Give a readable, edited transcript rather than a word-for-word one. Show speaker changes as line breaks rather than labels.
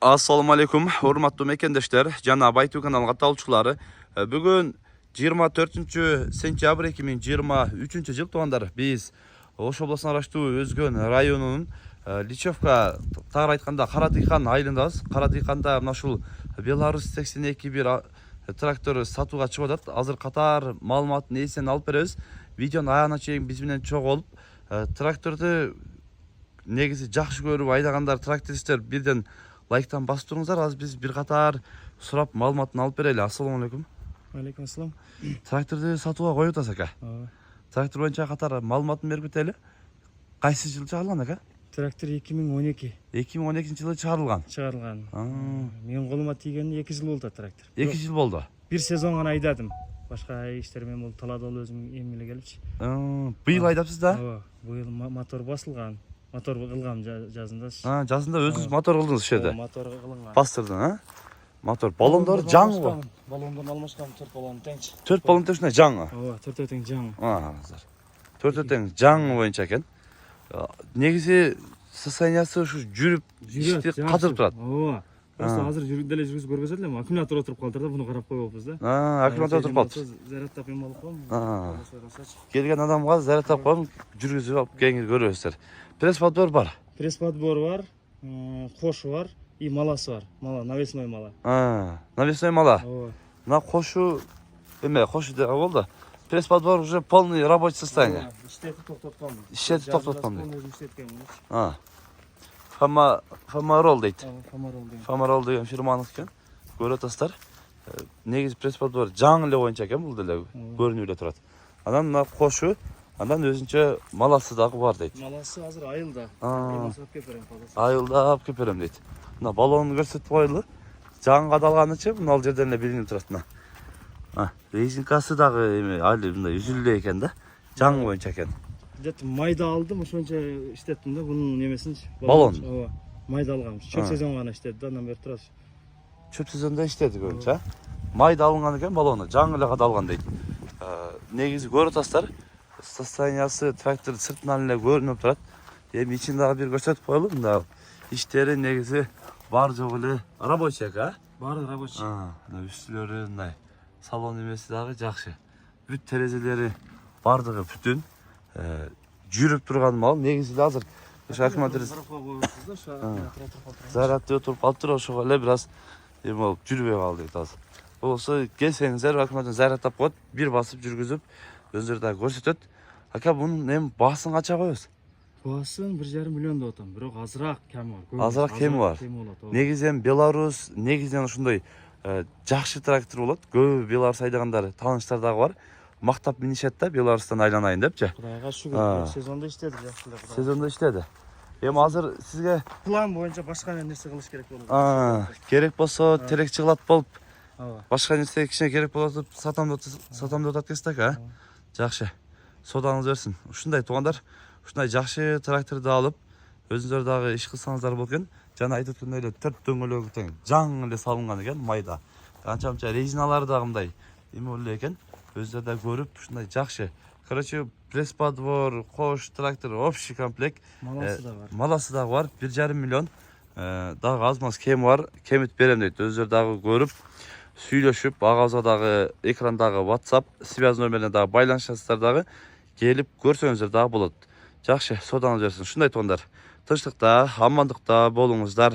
Assalamu alaikum, hurmatly mekendешler, жана Байту каналга катталуучулары. Бүгүн 24-сентябрь 2023 жыл туугандар. Биз Ош облусуна караштуу Өзгөн районунун Личевка тагыраак айтканда Кара Дыйкан айылындабыз. Кара Дыйканда мына ушул Беларусь 82-1 трактор сатууга чыгып атат. Азыр катар маалыматын эсен алып беребиз. Видеонун аягына чейин биз менен чогуу болуп, тракторду негизи жакшы көрүп айдагандар трактористтер бирден лайктан басып туруңуздар. Азыр биз бир катар сурап маалыматын алып берели. Ассаламу алейкум.
Алейкум ассалам.
Тракторду сатууга коюп атасыз ака. Трактор боюнча катар маалыматын берип кетели. Кайсы жылы чыгарылган ака?
Трактор 2012
2012-жылы чыгарылган.
Менин колума тийгенине 2 жыл болду трактор.
2 жыл болду.
Бир сезон гана айдадым. Башка иштер менен болуп талаада өзүм эмеле келипчи.
Быйыл айдапсыз да?
Ооба, быйыл мотор басылган. Мотор кылгам жазында.
Жазында өзүңүз мотор кылдыңыз ошерде.
Мотор кылынган.
Бастырдың, Мотор баллондору жаңы.
Баллондон алмашкам 4 баллон тең.
4 баллон тең жаңы.
Ооба, 4 тең жаңы.
Азыр. 4 тең жаңы боюнча экен. Негизи состояниясы ушу жүрүп ишти катырып турат.
Ооба. Просто азыр деле жүргүзүп көргөзөт элем. Аккумулятор отуруп калдыр да, буну карап койбопуз да.
Аккумулятор отуруп калды.
Зарядтап эме алып коем.
Келген адамга зарядтап коем, жүргүзүп алып кеңири көрөсүздөр. Пресс-подбор бар.
Пресс-подбор бар, кошу бар и маласы бар. Мала, навесной мала.
Навесной мала.
Ооба.
На кошу кошу деп болду. Пресс-подбор уже полный рабочий состояние.
Иштетип токтоткон.
Иштетип токтоткон.
Өзүм иштеткенмин.
Фамарол дейт.
Фамарол дейт.
Фамарол деген фирманыкы экен. Көрүп атасыздар. Негизи пресс-подбор жаңы эле боюнча экен, бул деле көрүнүп эле турат. Анан мына кошу, андан өзүнчө маласы дагы бар дейт.
Маласы азыр айылда.
Айылда алып келип берем дейт. Мына баллонун көрсөтүп коелу. Жаңы кадалганычы мына ал жерден эле билинип турат мына. Резинкасы дагы эме али мындай үзүлдү экен да. Жаңы боюнча экен.
Где-то майда алдым, ошончо иштеттим да, бунун немесинчи.
Баллон.
Ооба. Майда алгам. Чөп сезон гана иштеди да, андан бери турат.
Чөп сезонда иштеди көбүнчө. Майда алынган экен баллону, жаңы эле кадалган дейт. Негизи көрүп атасыздар. Состояниясы трактор сыртынан эле көрүнүп турат. Эми ичин дагы бир көрсөтүп коелу. Мында иштери негизи бар жок эле рабочий экен,
Баары рабочий.
Мына үстүлөрү мындай. Салон эмеси дагы жакшы. Бүт терезелери бардыгы бүтүн. Жүрүп турган мал негизи азыр ошо аккумулятор зарядты отуруп калыптыр, ошого эле бир аз эме болуп жүрбөй калды дейт азыр. Болсо келсеңиздер аккумулятор зарядтап коет, бир басып жүргүзүп өзүнөр дагы көрсөтөт. Ака бунун эми баасын канча коебуз?
Баасын 1,5 миллион деп атам, бирок азыраак кеми бар.
Азыраак кеми бар. Негизи эми Беларусь негизинен ушундай жакшы трактор болот. Көбү Беларусь айдагандар, тааныштар дагы бар. Мактап минишет да, Беларустан айланайын депчи.
Кудайга шүгүр, сезонда иштеди жакшы эле.
Сезонда иштеди. Эми азыр сизге
план боюнча башка нерсе кылыш керек болот.
Керек болсо терек чыгылат болуп,
Ооба.
башка нерсе кичине керек болот, сатам деп атат ака. Жакшы. Содаңыз берсин. Ушундай туугандар, ушундай жакшы тракторду алып, өзүңүздөр дагы иш кылсаңыздар болот экен. Жана айтып өткөндөй эле 4 дөңгөлөгү тең жаңы эле салынган экен, майда. Канча-канча резиналары дагы мындай эме эле экен. Өзүлөр да көрүп, ушундай жакшы. Короче, пресс-подбор, кош, трактор, общий комплект.
Маласы да бар.
Маласы дагы бар, 1,5 миллион. Дагы аз-маз кеми бар, кемит берем дейт. Өзүлөр дагы көрүп, сүйлөшүп, агабызга дагы экрандагы WhatsApp связь номерине дагы байланышасыздар дагы, келип көрсөңүздөр дагы болот. Жакшы, содаңыз берсин. Ушундай туугандар. Тынчтыкта, амандыкта болуңуздар.